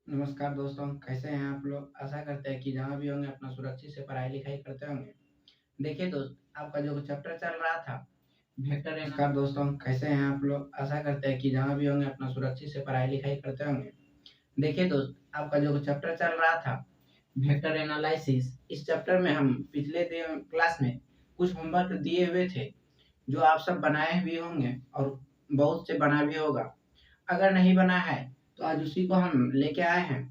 नमस्कार दोस्तों, कैसे हैं आप लोग? आशा करते हैं कि जहाँ भी होंगे अपना सुरक्षित से पढ़ाई-लिखाई करते होंगे। देखिए दोस्त, आपका जो चैप्टर चल रहा था वेक्टर एना नमस्कार दोस्तों, कैसे हैं आप लोग? आशा करते हैं कि जहाँ भी होंगे अपना सुरक्षित से पढ़ाई-लिखाई करते होंगे। देखिए दोस्त, आपका जो चैप्टर चल रहा था वेक्टर एनालिसिस, इस चैप्टर में हम पिछले क्लास में कुछ होमवर्क दिए हुए थे, जो आप सब बनाए भी होंगे और बहुत से बना भी होगा। अगर नहीं बना है तो आज उसी को हम लेके आए हैं।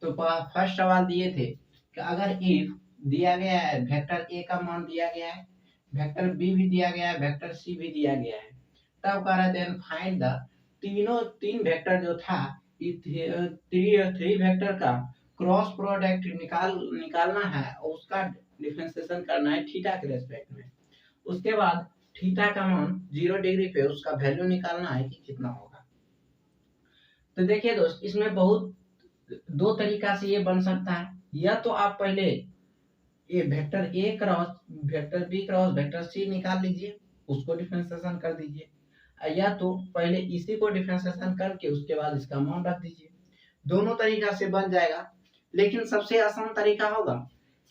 तो फर्स्ट सवाल दिए थे कि अगर इफ दिया गया है वेक्टर ए का मान दिया गया है, वेक्टर बी भी दिया गया है, वेक्टर सी भी दिया गया है, तब कह रहे थे फाइंड द तीन वेक्टर जो था थ्री वेक्टर का क्रॉस प्रोडक्ट निकालना है और उसका डिफरेंशिएशन करना है थीटा के रेस्पेक्ट में। उसके बाद थीटा का मान 0 डिग्री पे उसका वैल्यू निकालना है कि कितना होगा। तो देखिए दोस्त, इसमें बहुत दो तरीका से ये बन सकता है। या तो आप पहले ये vector A cross vector B cross vector C निकाल लीजिए, उसको डिफरेंशिएशन कर दीजिए। या तो पहले इसी को डिफरेंशिएशन करके उसके बाद इसका मान रख दीजिए। दोनों तरीका से बन जाएगा, लेकिन सबसे आसान तरीका होगा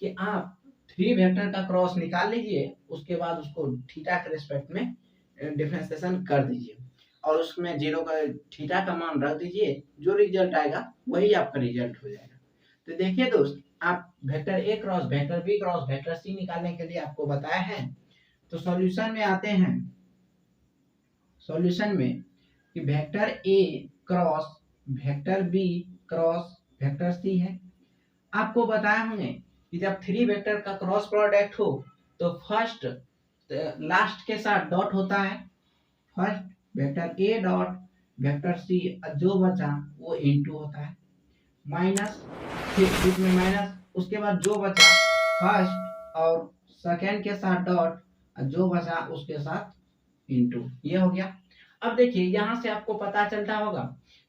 कि आप थ्री वेक्टर का क्रॉस निकाल लीजिए, उसके बाद उसको थीटा के रिस्पेक्ट में डिफरेंशिएशन कर दीजिए और उसमें जीरो का थीटा का मान रख दीजिए। जो रिजल्ट आएगा वही आपका रिजल्ट हो जाएगा। तो देखिए दोस्त, आप vector A cross vector B cross vector C निकालने के लिए आपको बताया है। तो सॉल्यूशन में आते हैं। सॉल्यूशन में कि vector A cross vector B cross vector C है। आपको बताया हमने कि जब थ्री वेक्टर का क्रॉस प्रोडक्ट हो तो फर्स्ट लास्ट के साथ डॉट होता है। First vector A dot vector C, जो बचा वो इनटू होता है, माइनस, फिर बीच में माइनस, उसके बाद जो बचा फर्स्ट और सेकेंड के साथ डॉट, जो बचा उसके साथ इनटू। ये हो गया। अब देखिए यहाँ से आपको पता चलता होगा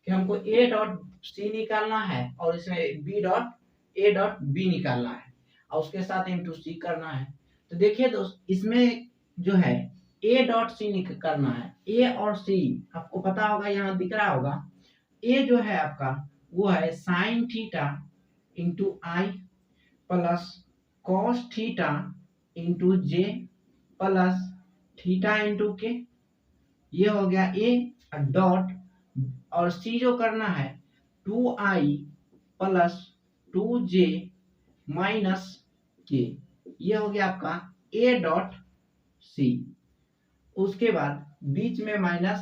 कि हमको ए डॉट सी निकालना है और इसमें B dot A dot B निकालना है और उसके साथ इनटू सी करना है। तो देखिए दोस्त, इसमें जो है ए डॉट सी करना है। ए और सी आपको पता होगा, यहाँ दिख रहा होगा। ए जो है आपका वो है sign theta into i plus cos theta into j plus theta into k. ये हो गया ए डॉट, और सी जो करना है 2i प्लस 2j माइनस के। ये हो गया आपका ए डॉट सी। उसके बाद बीच में माइनस।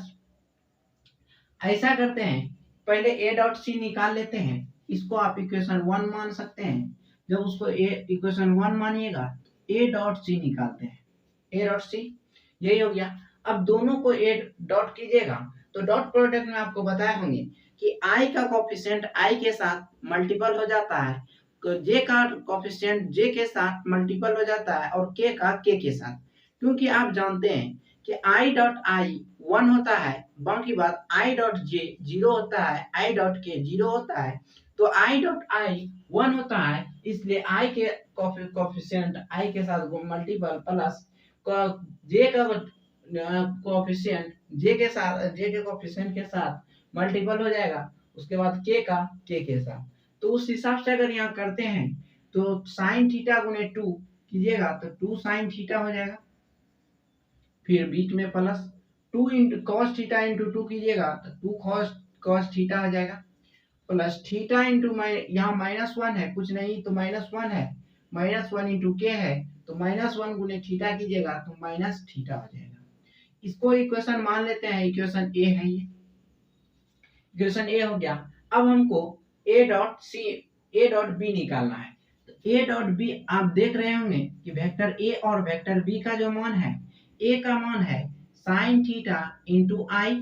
ऐसा करते हैं, पहले ए डॉट सी निकाल लेते हैं। इसको आप इक्वेशन 1 मान सकते हैं। जब उसको इक्वेशन 1 मानिएगा, ए डॉट सी निकालते हैं। ए डॉट सी यही हो गया। अब दोनों को ए डॉट कीजिएगा तो डॉट प्रोडक्ट में आपको बताए होंगे कि आई का कोफिशिएंट आई के साथ मल्टीपल हो जाता है, जे का कोफिशिएंट जे के साथ मल्टीपल हो जाता है और के का के साथ। क्योंकि आप जानते हैं कि आई डॉट आई 1 होता है, बाकी बात आई डॉट जे 0 होता है, आई डॉट के 0 होता है। तो आई डॉट आई 1 होता है, इसलिए आई के कोफिशिएंट आई के साथ मल्टीपल प्लस जे का कोफिशिएंट जे के कोफिशिएंट के साथ मल्टीपल हो जाएगा। उसके बाद के का के साथ। तो उस हिसाब से अगर यहाँ करते हैं तो साइन थीटा गुने 2 कीजिएगा तो 2 साइन थीटा हो जाएगा। फिर बीच में plus 2 into cos theta into 2 कीजिएगा तो 2 कॉस थीटा आ जाएगा, प्लस थीटा इंटू यहाँ -1 है, कुछ नहीं तो -1 है, -1 इंटू के है तो -1 गुने थीटा कीजिएगा तो माइनस थीटा आ जाएगा। इसको इक्वेशन मान लेते हैं, इक्वेशन ए है ये। इक्वेशन ए हो गया। अब हमको ए डॉट बी निकालना है। तो ए डॉट बी आप देख रहे होंगे कि वेक्टर ए और वेक्टर बी का जो मान है, ए का मान है sign theta into i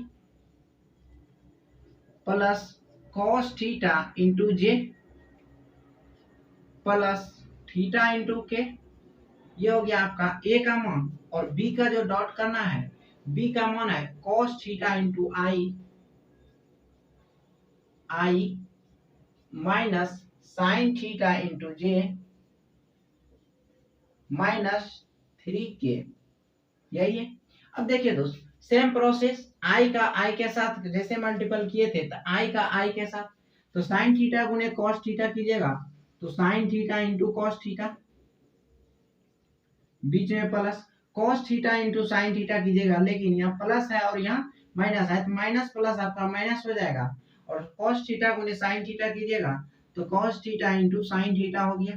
plus cos theta into j plus theta into k. ये हो गया आपका ए का मान। और बी का जो डॉट करना है, बी का मान है कॉस थीटा इंटू आई माइनस साइन थीटा इंटू जे माइनस 3k। यही है। अब देखिए दोस्त, सेम प्रोसेस आई का आई के साथ जैसे मल्टीपल किए थे तो आई का आई के साथ, तो साइन थीटा गुने कॉस थीटा कीजिएगा तो sine theta into cos theta, बीच में plus, cos theta into sine theta कीजिएगा, लेकिन यहाँ प्लस है और यहाँ माइनस है तो माइनस प्लस आपका माइनस हो जाएगा, और कॉस थीटा गुने साइन थीटा कीजिएगा तो cos theta into sine theta हो गया,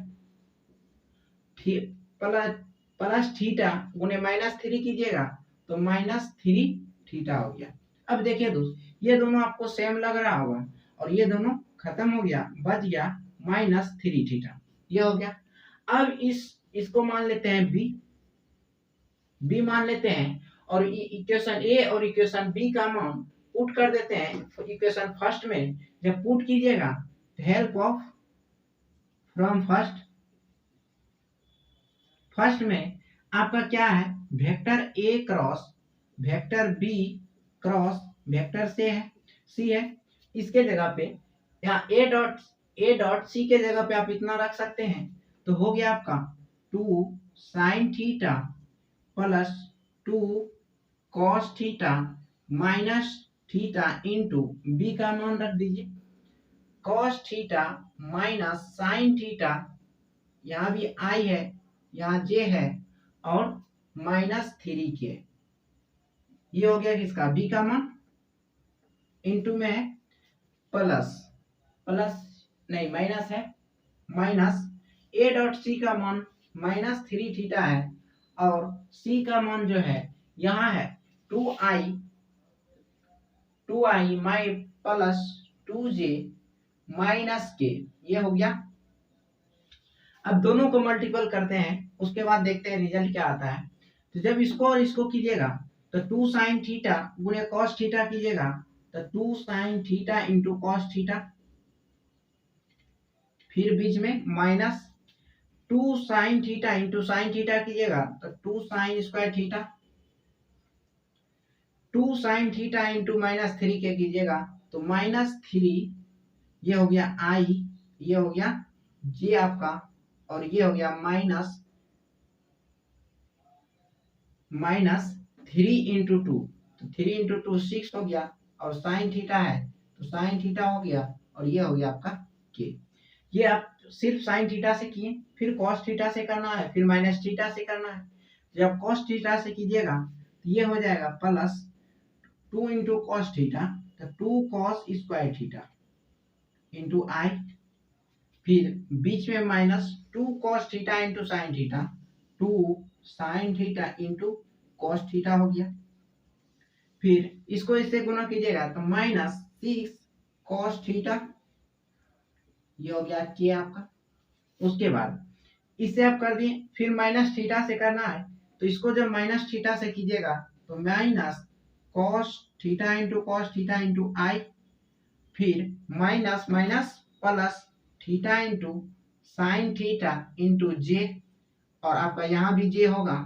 प्लस प्लस थीटा गुने माइनस थ्री कीजिएगा तो माइनस थ्री थीटा हो गया। अब देखिए दोस्त, ये दोनों आपको सेम लग रहा होगा और ये दोनों खत्म हो गया, बच गया माइनस थ्री थीटा, ये हो गया। अब इसको मान लेते हैं बी मान लेते हैं, और इक्वेशन ए और इक्वेशन बी का मान पुट कर देते हैं इक्वेशन फर्स्ट में। जब पुट कीजिएगा तो हेल्प ऑफ फ्रॉम फर्स्ट में आपका क्या है, vector A cross vector B cross vector C है। इसके जगह पे यहाँ ए डॉट सी के जगह पे आप इतना रख सकते हैं, तो हो गया आपका 2 sin theta plus 2 cos theta minus theta into B का मान रख दीजिए, cos theta minus sin theta, यहाँ भी आई है यहाँ जे है और माइनस थ्री के, ये हो गया किसका, बी का मान, इंटू में है प्लस नहीं माइनस है, माइनस ए डॉट सी का मान माइनस थ्री थीटा है, और सी का मान जो है यहाँ है 2i माइ प्लस 2j माइनस के, ये हो गया। अब दोनों को मल्टीपल करते हैं, उसके बाद देखते हैं रिजल्ट क्या आता है। तो जब इसको और इसको कीजिएगा तो 2 साइन थीटा गुने कॉस थीटा कीजिएगा तो 2 sin theta into cos theta, फिर बीच में minus 2 sin theta into sine theta कीजिएगा तो 2 sine square theta, 2 sin theta into minus three के कीजिएगा तो माइनस थ्री, ये हो गया आई, ये हो गया जे आपका, और ये हो गया माइनस थ्री इंटू टू, तो 3 इंटू टू 6 हो गया, और साइन थीटा है तो साइन थीटा हो गया, और ये हो गया आपका के। ये आप सिर्फ साइन थीटा से किए, फिर कॉस थीटा से करना है, फिर माइनस थीटा से करना है। जब कॉस थीटा से कीजिएगा तो ये हो जाएगा प्लस 2 इंटू कॉस थीटा, तो 2 cos square theta into i, फिर बीच में minus 2 cos theta into sine theta, 2 sin theta into cos theta हो गया, फिर इसको इससे गुना कीजिएगा तो माइनस 6 कॉस थीटा, ये हो गया के आपका। उसके बाद इससे आप कर दिए, फिर माइनस थीटा से करना है, तो इसको जब माइनस थीटा से कीजिएगा तो minus cos theta into cos theta into i, फिर minus minus plus theta into sine theta into j, और आपका यहाँ भी जे होगा,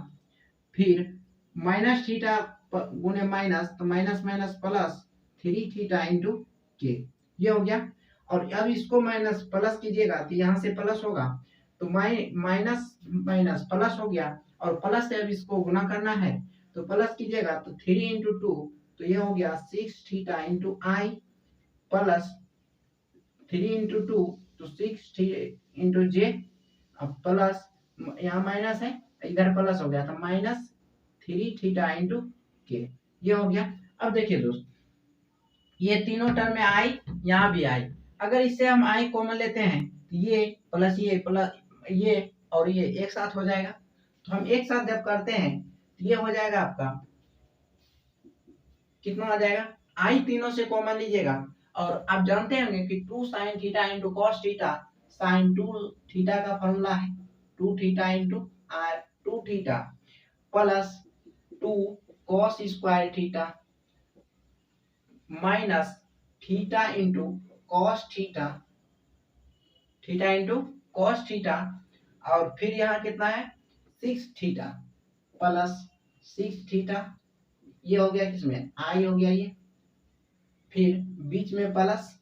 फिर माइनस थीटा गुने माइनस तो minus minus plus 3 theta into k, ये हो गया। और अब इसको माइनस प्लस कीजिएगा तो यहाँ से प्लस होगा, तो माइनस माइनस प्लस हो गया, और प्लस से अब इसको गुना करना है तो प्लस कीजिएगा तो 3 इंटू टू, तो ये हो गया 6 theta into i, plus 3 into two तो 6 इंटू जे, अब प्लस यहाँ माइनस है इधर प्लस हो गया तो माइनस 3 थीटा इंटू के, ये हो गया। अब देखिए दोस्त, ये तीनों टर्म में आई, यहाँ भी आई, अगर इससे हम आई कॉमन लेते हैं तो ये प्लस ये और ये एक साथ हो जाएगा, तो हम एक साथ जब करते हैं तो ये हो जाएगा आपका कितना आ जाएगा, आई तीनों से कॉमन लीजिएगा, और आप जानते होंगे कि 2 sin theta into cos theta sine 2 theta का फॉर्मूला है 2 theta into 2 theta plus 2 cos square theta minus theta into cos theta, theta into cos theta, और फिर यहाँ कितना है 6 थीटा प्लस 6 थीटा, ये हो गया किसमें आई हो गया ये, फिर बीच में प्लस।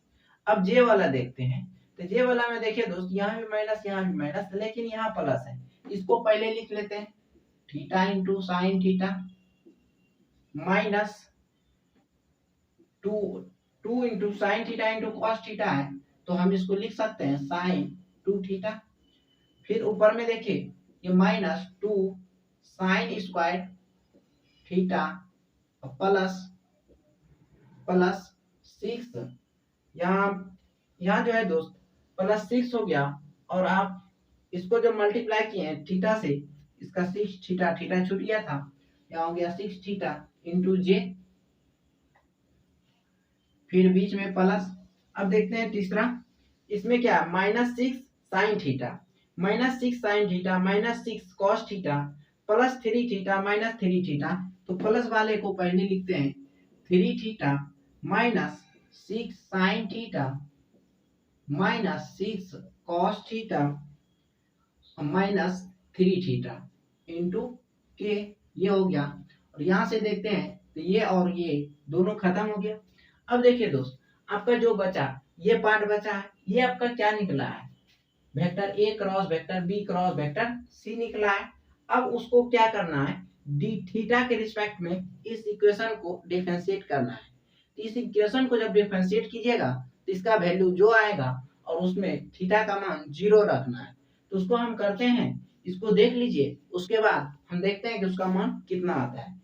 अब जे वाला देखते हैं, तो जे वाला में देखिए दोस्त, यहाँ भी माइनस लेकिन यहाँ प्लस है, इसको पहले लिख लेते हैं theta into sine theta minus 2 into sine theta into cos theta है तो हम इसको लिख सकते हैं साइन 2 थीटा। फिर ऊपर में देखिए ये minus 2 sine square theta plus plus 6, यहाँ यहाँ जो है दोस्त +6 हो गया, और आप इसको जब मल्टीप्लाई किए हैं थीटा से, इसका 6 थीटा, थीटा छूट गया था, यहाँ हो गया 6 थीटा इंटू जे, फिर बीच में प्लस। अब देखते हैं तीसरा, इसमें क्या है -6 sine theta, -6 sine theta -6 cos theta +3 theta -3 theta. तो प्लस वाले को पहले लिखते हैं 3 theta -6 sine theta -6 cos theta -3 theta into k, ये हो गया। और यहां से देखते हैं तो ये और ये दोनों खत्म हो गया। अब देखिए दोस्त, आपका जो बचा ये पार्ट बचा है, ये आपका क्या निकला है, vector A cross vector B cross vector C निकला है। अब उसको क्या करना है, डी थीटा के रिस्पेक्ट में इस इक्वेशन को डिफरेंशिएट करना है। तो इस इक्वेशन को जब डिफरेंशिएट कीजिएगा तो इसका वैल्यू जो आएगा और उसमें थीटा का मान 0 रखना है। तो उसको हम करते हैं, इसको देख लीजिए, उसके बाद हम देखते हैं कि उसका मान कितना आता है।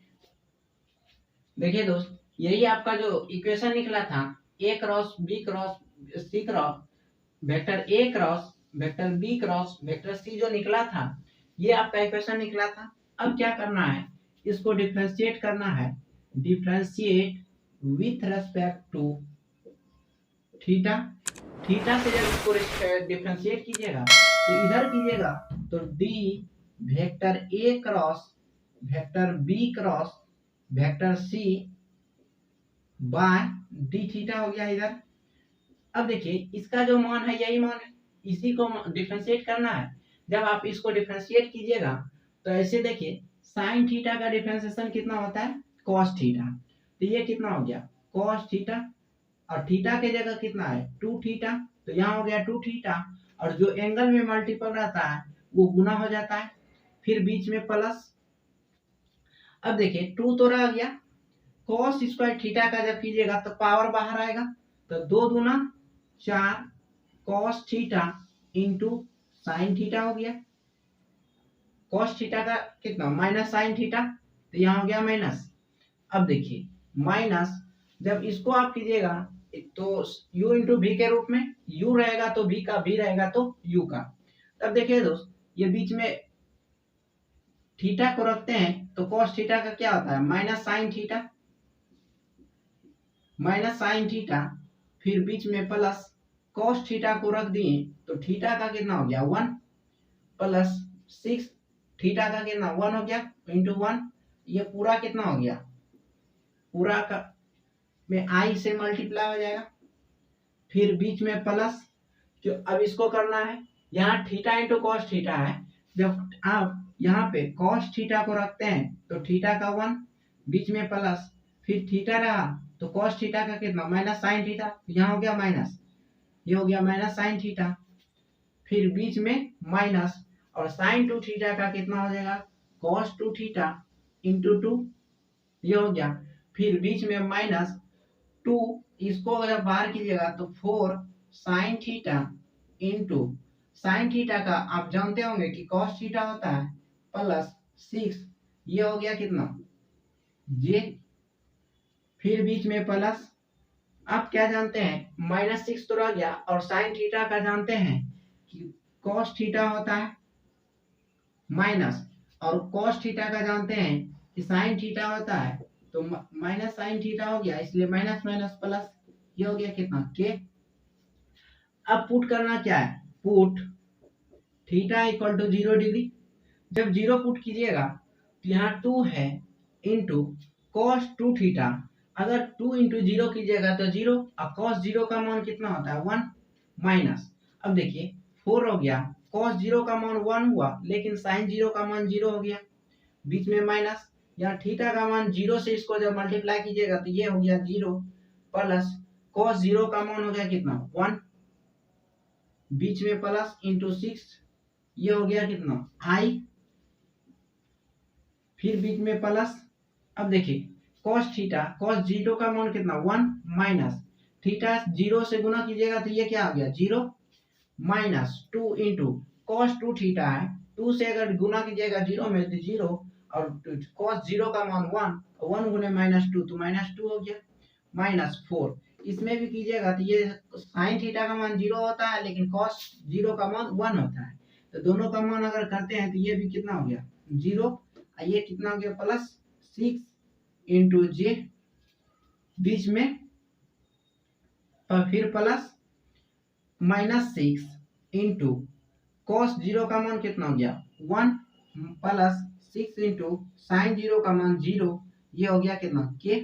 देखिए दोस्त, यही आपका जो इक्वेशन निकला था, A cross B cross C cross vector A cross vector B cross vector C जो निकला था, ये आपका इक्वेशन निकला था। अब क्या करना है, इसको डिफरेंशिएट करना है, differentiate with respect to theta. Theta से जब इसको डिफरेंशिएट कीजिएगा तो इधर कीजिएगा तो d vector A cross vector B cross vector C by d theta हो गया इधर। अब देखिए इसका जो मान है यही मान है, इसी को डिफरेंशिएट करना है। जब आप इसको डिफरेंशिएट कीजिएगा तो ऐसे देखिए साइन थीटा का डिफरेंशिएशन कितना होता है, कॉस थीटा। तो ये कितना हो गया कॉस थीटा, और थीटा के जगह कितना है 2 थीटा, तो यहाँ हो गया 2 थीटा, और जो एंगल में मल्टीपल रहता है वो गुना हो जाता है, फिर बीच में प्लस। अब देखिए 2 तो रह गया, कॉस स्क्वायर थीटा का जब कीजिएगा तो पावर बाहर आएगा, तो 2 दूना 4 cos theta into sine theta हो गया। कॉस थीटा का कितना माइनस साइन थीटा, तो यहाँ हो गया माइनस। अब देखिए माइनस जब इसको आप कीजिएगा तो u इंटू वी के रूप में, u रहेगा तो v का, v रहेगा तो u का। तब देखिए दोस्त, ये बीच में थीटा को रखते हैं तो कॉस थीटा का क्या होता है माइनस साइन थीटा, फिर बीच में प्लस कॉस थीटा को रख दिए तो थीटा का कितना हो गया 1 प्लस 6 थीटा का कितना 1 हो गया इंटू 1, ये पूरा कितना हो गया, पूरा का में आई से मल्टीप्लाई हो जाएगा, फिर बीच में प्लस। जो अब इसको करना है, यहाँ थीटा इंटू कॉस थीटा है, जब आप यहाँ पे कॉस थीटा को रखते हैं तो थीटा का 1 बीच में प्लस, फिर थीटा रहा तो कॉस थीटा का कितना माइनस साइन थीटा, यहाँ हो गया माइनस, ये हो गया माइनस साइन थीटा, फिर बीच में माइनस, और साइन 2 थीटा का कितना हो जाएगा कॉस 2 थीटा इंटू 2, ये हो गया, फिर बीच में माइनस 2, इसको अगर बाहर कीजिएगा तो 4 sign theta into sine theta का आप जानते होंगे कि कॉस थीटा होता है प्लस 6, ये हो गया कितना जे, फिर बीच में प्लस। आप क्या जानते हैं -6 तो रह गया, और साइन थीटा का जानते हैं कि कॉस थीटा होता है माइनस, और कॉस थीटा का जानते हैं कि साइन थीटा होता है, तो माइनस साइन थीटा हो गया, इसलिए माइनस माइनस प्लस, ये हो गया कितना के। अब पुट करना क्या है, put theta equal to 0 degree. जब 0 पुट कीजिएगा तो यहाँ 2 है इंटू कॉस 2 थीटा, अगर 2 इंटू 0 कीजिएगा तो 0, और कॉस 0 का मान कितना होता है 1 माइनस। अब देखिए 4 हो गया, कॉस 0 का मान 1 हुआ, लेकिन साइन 0 का मान 0 हो गया, बीच में माइनस, यहाँ थीटा का मान 0 से इसको जब मल्टीप्लाई कीजिएगा तो ये हो गया 0 प्लस कॉस 0 का मान हो गया कितना 1, बीच में प्लस इंटू 6, ये हो गया कितना आई, फिर बीच में प्लस। अब देखिए कॉस थीटा, कॉस 0 का मान कितना 1 माइनस, थीटा 0 से गुना कीजिएगा तो ये क्या हो गया 0 माइनस 2 इंटू कॉस 2 थीटा है, 2 से अगर गुना कीजिएगा 0 में तो 0 और कॉस 0 का मान 1, 1 गुने -2 तो -2 हो गया, -4 इसमें भी कीजिएगा तो ये साइन थीटा का मान 0 होता है लेकिन कॉस 0 का मान 1 होता है, तो दोनों का मान अगर करते हैं तो ये भी कितना हो गया 0, ये कितना हो गया +6 इंटू जे बीच में और फिर प्लस -6 इंटू कॉस 0 का मान कितना हो गया 1 प्लस 6 इंटू साइन 0 का मान 0, ये हो गया कितना के।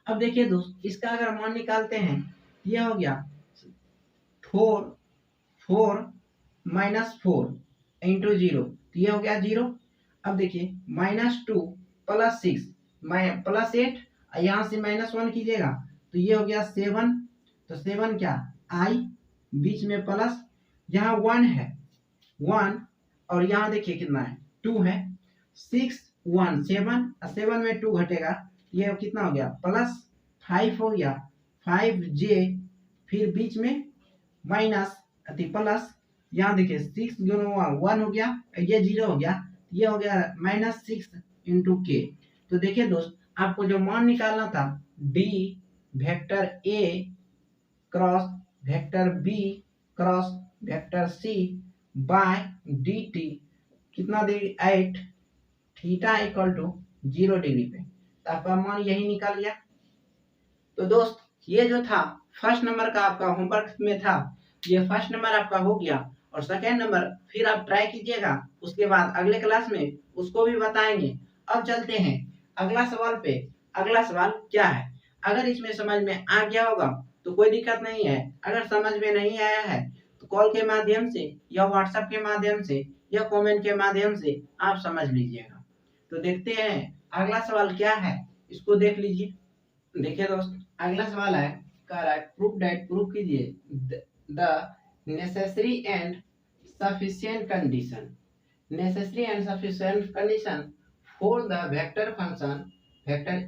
अब देखिए दोस्त इसका अगर मान निकालते हैं ये हो गया 4 -4 इंटू 0 तो ये हो गया 0। अब देखिए -2 प्लस 6 +8 यहाँ से -1 कीजिएगा तो ये हो गया 7, तो 7 क्या आई बीच में प्लस यहाँ 1 है 1 और यहाँ देखिए कितना है 2 है 6 1 7 7 में 2 घटेगा ये कितना हो गया +5 हो गया 5j फिर बीच में माइनस प्लस यहाँ देखिए 6 गुना 1 हो गया ये 0 हो गया ये हो गया -6 इंटू के। तो देखिए दोस्त आपको जो मान निकालना था d vector a cross vector b cross vector c by dt कितना degree 8 theta equal to 0 degree पे, तो आपका मान यही निकल गया। तो दोस्त ये जो था फर्स्ट नंबर का आपका होमवर्क में था, ये फर्स्ट नंबर आपका हो गया और सेकेंड नंबर फिर आप ट्राई कीजिएगा, उसके बाद अगले क्लास में उसको भी बताएंगे। अब चलते हैं अगला सवाल पे। अगला सवाल क्या है, अगर इसमें समझ में आ गया होगा तो कोई दिक्कत नहीं है, अगर समझ में नहीं आया है तो कॉल के माध्यम से या व्हाट्सएप के माध्यम से या कमेंट के माध्यम से आप समझ लीजिएगा। तो देखते हैं अगला सवाल क्या है, इसको देख लीजिए। देखिए दोस्त अगला सवाल है, कह रहा है प्रूफ कीजिए the necessary and sufficient condition for the vector function vector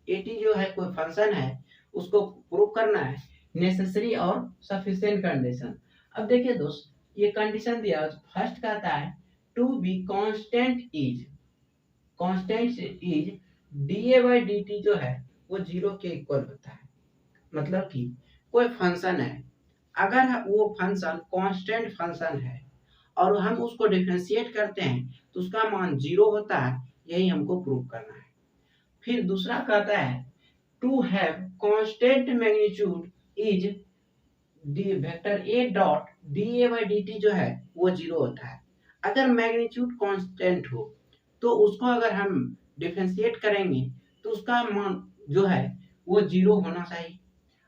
eighty जो है कोई फंक्शन है उसको प्रूफ करना है, नेसेसरी और सफिशिएंट कंडीशन। अब देखिए दोस्त ये कंडीशन दिया फर्स्ट कहता है to be constant is d A by D t जो है वो 0 के इक्वल होता है। मतलब कि कोई फंक्शन है, अगर वो फंक्शन कांस्टेंट फंक्शन है और हम उसको डिफरेंशिएट करते हैं तो उसका मान 0 होता है, यही हमको प्रूव करना है। फिर दूसरा कहता है to have constant magnitude is d vector A dot d A by D t जो है वो 0 होता है। अगर मैग्नीट्यूड कांस्टेंट हो तो उसको अगर हम डिफरेंशिएट करेंगे तो उसका मान जो है वो 0 होना चाहिए।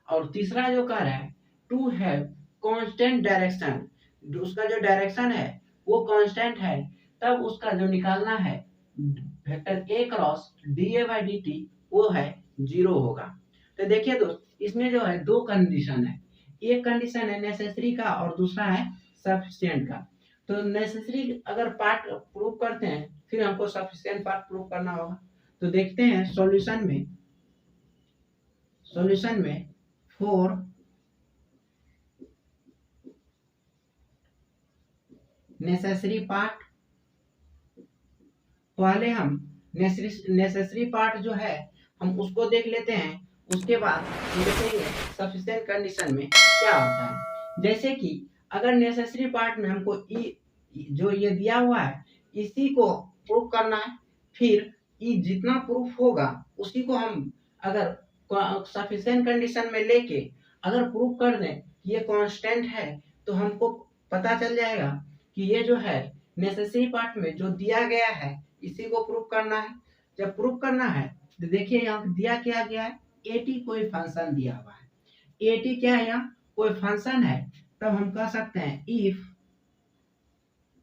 और तीसरा जो कह रहा है टू हैव कांस्टेंट डायरेक्शन, उसका जो डायरेक्शन है वो कांस्टेंट है, तब उसका जो निकालना है vector A cross D A by D T वो है 0 होगा। तो देखिए दोस्त इसमें जो है दो कंडीशन है, एक कंडीशन है नेसेसरी का और दूसरा है सफिशिएंट का। तो नेसेसरी अगर पार्ट प्रूव करते हैं फिर हमको सफिशिएंट पार्ट प्रूव करना होगा। तो देखते हैं सॉल्यूशन में फोर नेसेसरी पार्ट, पहले हम नेसेसरी पार्ट जो है हम उसको देख लेते हैं, उसके बाद हम देखेंगे सफिशिएंट कंडीशन में क्या होता है। जैसे कि अगर नेसेसरी पार्ट में हमको ई जो ये दिया हुआ है इसी को प्रूफ करना है, फिर ई जितना प्रूफ होगा उसी को हम अगर सफिशिएंट कंडीशन में लेके अगर प्रूफ कर दें ये कांस्टेंट है तो हमको पता चल जाएगा कि ये जो है नेसेसरी पार्ट में जो दिया गया है इसी को प्रूफ करना है। जब प्रूफ करना है तो देखिए यहाँ दिया क्या गया है, एटी कोई फंक्शन दिया हुआ है, एटी क्या है यहाँ कोई फंक्शन है, तब हम कह सकते हैं if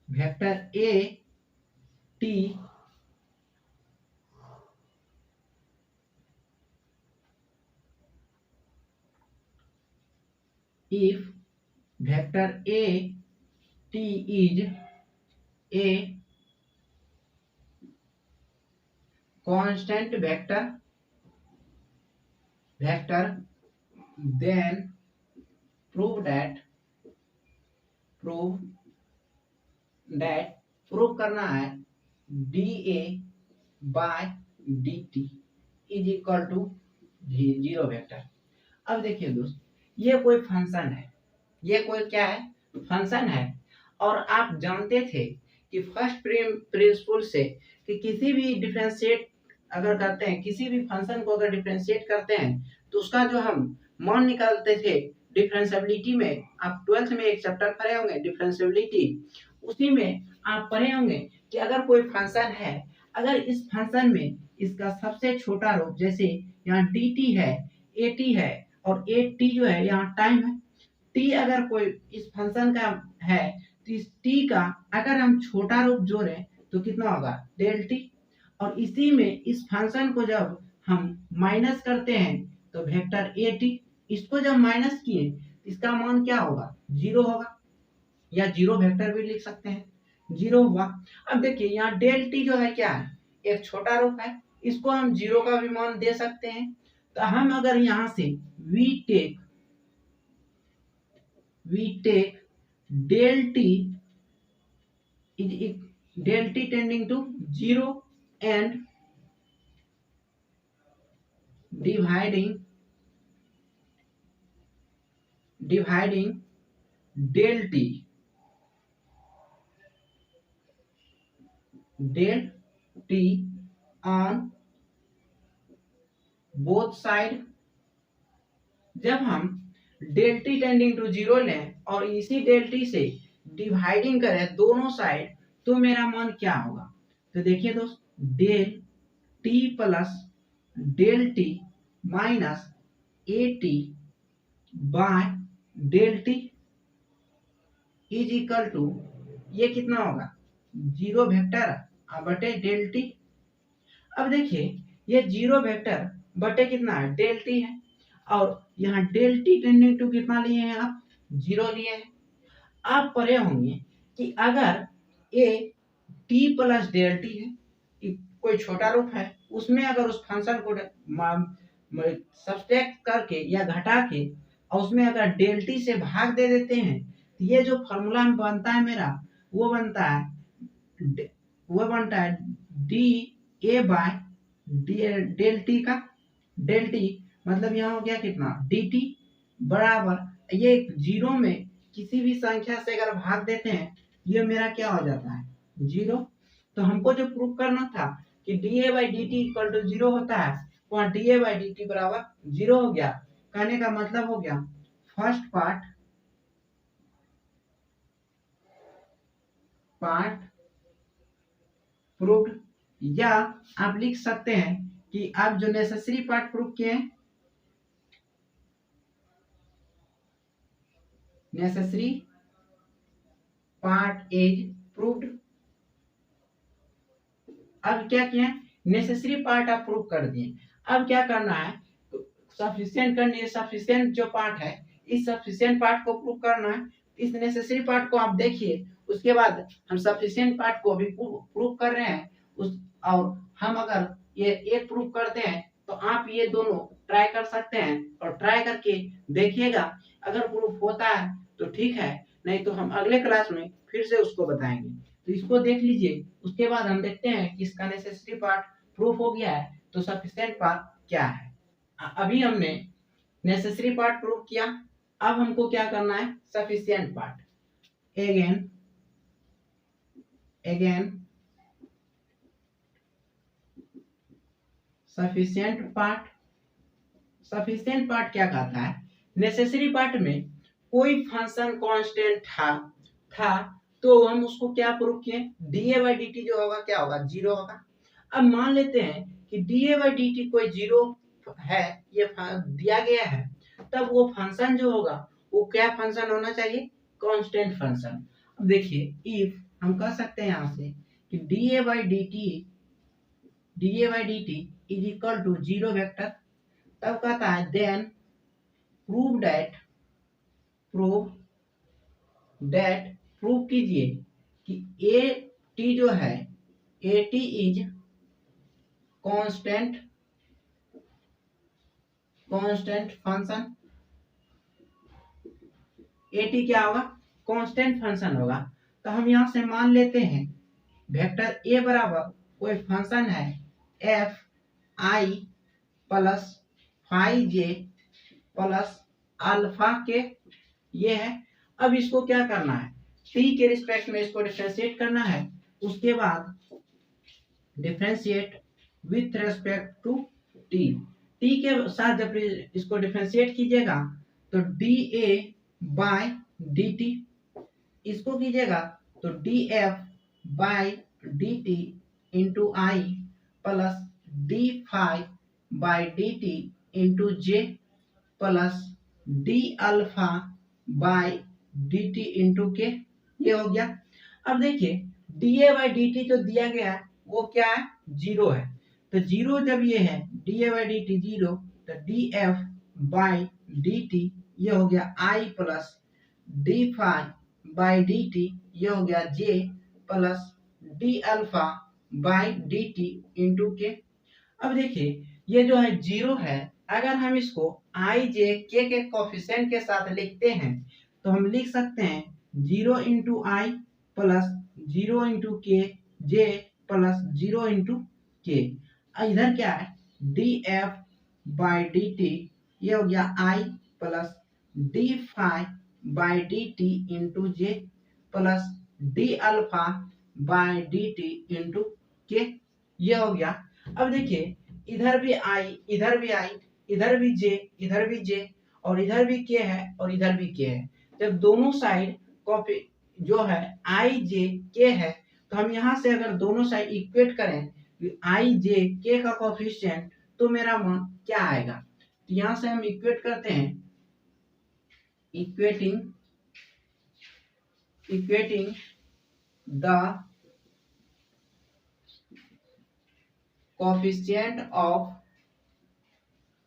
vector A t if vector a t is a constant vector then prove that prove that prove करना है D A by d t is equal to zero vector. अब देखिए दोस्त, ये कोई फंक्शन है, ये कोई क्या है, फंक्शन है। और आप जानते थे कि फर्स्ट प्रिंसिपल से कि किसी भी डिफरेंशिएट अगर करते हैं, किसी भी फंक्शन को अगर डिफरेंशिएट करते हैं तो उसका जो हम मान निकालते थे डिफरेंशिएबिलिटी में, आप 12th में एक चैप्टर पढ़े होंगे डिफरेंशिएबिलिटी, उसी में आप पढ़े होंगे कि अगर कोई फंक्शन है, अगर इस फंक्शन में इसका सबसे छोटा रूप, जैसे यहाँ डी टी है, ए टी है, और ए टी जो है यहाँ टाइम है, टी अगर कोई इस फंक्शन का है तो इस टी का अगर हम छोटा रूप जोड़ें तो कितना होगा, डेल टी। और इसी में इस फंक्शन को जब हम माइनस करते हैं तो वेक्टर ए टी, इसको जब माइनस किए इसका मान क्या होगा, जीरो होगा, या जीरो वेक्टर भी लिख सकते हैं, जीरो हुआ। अब देखिए यहाँ डेल टी जो है क्या है, एक छोटा रूप है, इसको हम जीरो का भी मान दे सकते हैं। तो हम अगर यहाँ से we take del t is del t tending to 0 and dividing del t on both side। जब हम del t tending to zero लें और इसी डेल टी से डिवाइडिंग करें दोनों साइड, तो मेरा मान क्या होगा। तो देखिए दोस्त, del t plus del t minus A t by del t is equal to, ये कितना होगा, जीरो वेक्टर बटे डेल टी। अब देखिए ये जीरो वेक्टर बटे कितना है, डेल टी है, और यहाँ डेल टी टेंडिंग टू कितना लिए हैं आप, जीरो लिए हैं। आप पढ़े होंगे कि अगर A t plus del t है, कोई छोटा रूप है, उसमें अगर उस फंक्शन को सब्सट्रैक्ट करके या घटा के और उसमें अगर डेल टी से भाग दे देते हैं तो ये जो फॉर्मूला में बनता है मेरा, वो बनता है D A by del t का, डेल टी मतलब यहाँ हो गया कितना, डी टी बराबर, ये जीरो में किसी भी संख्या से अगर भाग देते हैं ये मेरा क्या हो जाता है, जीरो। तो हमको जो प्रूव करना था कि d A by D t equal to zero होता है, वहाँ d A by D t बराबर जीरो हो गया। कहने का मतलब हो गया फर्स्ट पार्ट प्रूव्ड, या आप लिख सकते हैं कि आप जो नेसेसरी पार्ट प्रूव किए हैं, नेसेसरी पार्ट इज प्रूव्ड। अब क्या किया, नेसेसरी पार्ट आप प्रूव कर दिए। अब क्या करना है, सफिशिएंट करनी, सफिशिएंट जो पार्ट है इस सफिशिएंट पार्ट को प्रूव करना है। इस नेसेसरी पार्ट को आप देखिए, उसके बाद हम सफिशिएंट पार्ट को भी प्रूव कर रहे हैं और हम अगर ये एक प्रूव करते हैं तो आप ये दोनों ट्राई कर सकते हैं और ट्राई करके देखिएगा, अगर प्रूफ होता है तो ठीक है, नहीं तो हम अगले क्लास में फिर से उसको बताएंगे। तो इसको देख लीजिए, उसके बाद हम देखते हैं कि इसका नेसेसरी पार्ट प्रूफ हो गया है तो सफिशिएंट पार्ट क्या है। अभी हमने नेसेसरी पार्ट प्रूफ किया, अब हमको क्या करना है, sufficient part. Again sufficient part क्या कहता है, नेसेसरी पार्ट में कोई फंक्शन कांस्टेंट था तो हम उसको क्या प्रूव किए, D A by D t जो होगा क्या होगा, जीरो होगा। अब मान लेते हैं कि d A by D T कोई जीरो है, ये दिया गया है, तब वो फंक्शन जो होगा वो क्या फंक्शन होना चाहिए, कांस्टेंट फंक्शन। अब देखिए इफ हम कह सकते हैं यहाँ से कि d A by D t is equal to zero vector, तब कहता है देन प्रूव कीजिए कि ए टी जो है, A T is constant function eighty क्या होगा, कांस्टेंट फंक्शन होगा। तो हम यहाँ से मान लेते हैं वेक्टर ए बराबर कोई फंक्शन है F I plus five J plus alpha के, ये है। अब इसको क्या करना है, टी के रिस्पेक्ट में इसको डिफरेंशिएट करना है। उसके बाद differentiate with respect to t, t के साथ जब इसको डिफरेंशिएट कीजिएगा तो d A by d t, इसको कीजिएगा तो D f by d T into i plus D five by d T into j plus D alpha by d T into k, ये हो गया। अब देखिए d A by D t जो दिया गया है वो क्या है, जीरो है। तो जीरो जब ये है D A by D T zero, तो D F by D T ये हो गया i plus D phi by D T ये हो गया j plus D alpha by D T into k. अब देखिए ये जो है जीरो है, अगर हम इसको आई जे के कोफिशिएंट के साथ लिखते हैं तो हम लिख सकते हैं zero into i plus zero into k j plus zero into k. इधर क्या है D F by D T ये हो गया i plus D phi by D T into j plus D alpha by D T into k, ये हो गया। अब देखिए इधर भी आई, इधर भी आई, इधर भी जे, इधर भी जे, और इधर भी के है और इधर भी के है। जब दोनों साइड कॉपी जो है आई जे के है, तो हम यहाँ से अगर दोनों साइड इक्वेट करें आई जे के का कोफिशिएंट, तो मेरा मान क्या आएगा। तो यहाँ से हम इक्वेट करते हैं, equating the coefficient of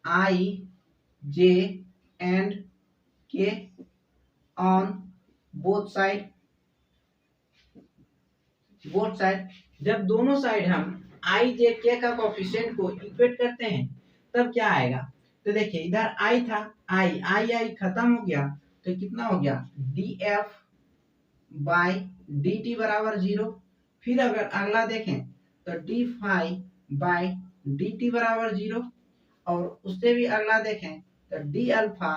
I, J and K on both side। जब दोनों साइड हम I, J, K का कोफिशिएंट को इक्वेट करते हैं तब क्या आएगा। तो देखिए इधर I था, I खत्म हो गया, तो कितना हो गया D F by D t बराबर जीरो। फिर अगर अगला देखें तो D phi by D t बराबर जीरो, और उससे भी अगला देखें तो D alpha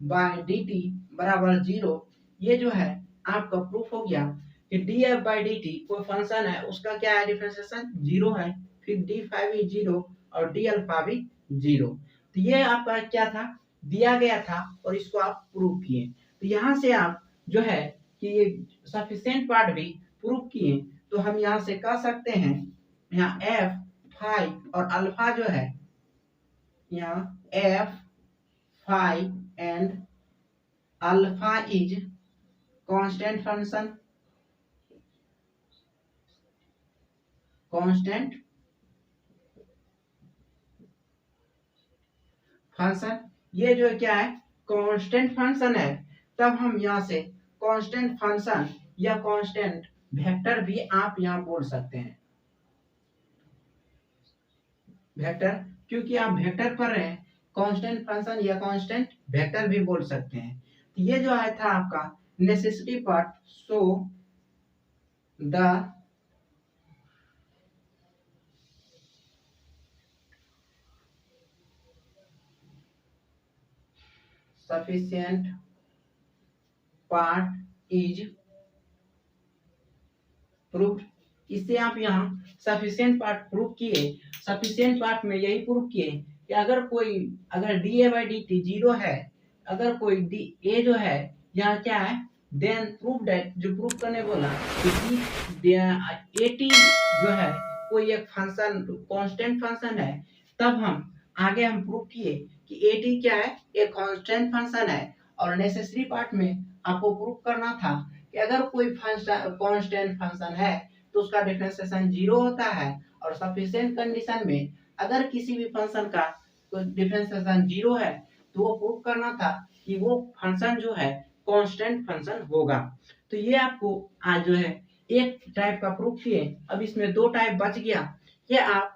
by D t बराबर जीरो। ये जो है आपका प्रूफ हो गया कि D F by D T कोई फंक्शन है, उसका क्या है डिफरेंशिएशन जीरो है, फिर डी फाइव भी जीरो और डी अल्फा भी जीरो। तो ये आपका क्या था, दिया गया था और इसको आप प्रूफ किए। तो यहाँ से आप जो है कि ये सफिशिएंट पार्ट भी प्रूफ किए, तो हम यहाँ से कह सकते हैं यहाँ एफ फाइव और अल्फा जो है, यहाँ F five and alpha is constant function, ये जो क्या है कांस्टेंट फंक्शन है। तब हम यहाँ से कांस्टेंट फंक्शन या कांस्टेंट वेक्टर भी आप यहाँ बोल सकते हैं, वेक्टर, क्योंकि आप वेक्टर पढ़ रहे हैं, कांस्टेंट फंक्शन या कांस्टेंट वेक्टर भी बोल सकते हैं। तो ये जो आया था आपका necessity part, so the sufficient part is proved। इससे आप यहाँ सफिशिएंट पार्ट प्रूव किए। सफिशिएंट पार्ट में यही प्रूव किए कि अगर D A by D T zero है, अगर कोई डी ए जो है यहाँ क्या है, देन प्रूव दैट, जो प्रूव करने बोला कि ए टी जो है कोई एक फंक्शन कांस्टेंट फंक्शन है, तब हम आगे हम प्रूव किए कि ए टी क्या है, एक कांस्टेंट फंक्शन है। और नेसेसरी पार्ट में आपको प्रूव करना था कि अगर कोई कांस्टेंट फंक्शन है तो उसका डिफरेंशिएशन जीरो होता है, और सफिशिएंट कंडीशन में अगर किसी भी फंक्शन का डिफरेंशिएशन जीरो है तो वो प्रूव करना था कि वो फंक्शन जो है कांस्टेंट फंक्शन होगा। तो ये आपको आज जो है एक टाइप का प्रूफ किए। अब इसमें दो टाइप बच गया, ये आप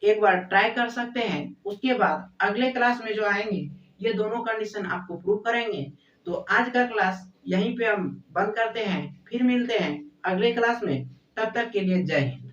एक बार ट्राई कर सकते हैं। उसके बाद अगले क्लास में जो आएंगे ये दोनों कंडीशन आपको प्रूव करेंगे। तो आज का क्लास यहीं पे हम बंद करते हैं, फिर मिलते हैं अगले क्लास में। तब तक के लिए जय हिंद।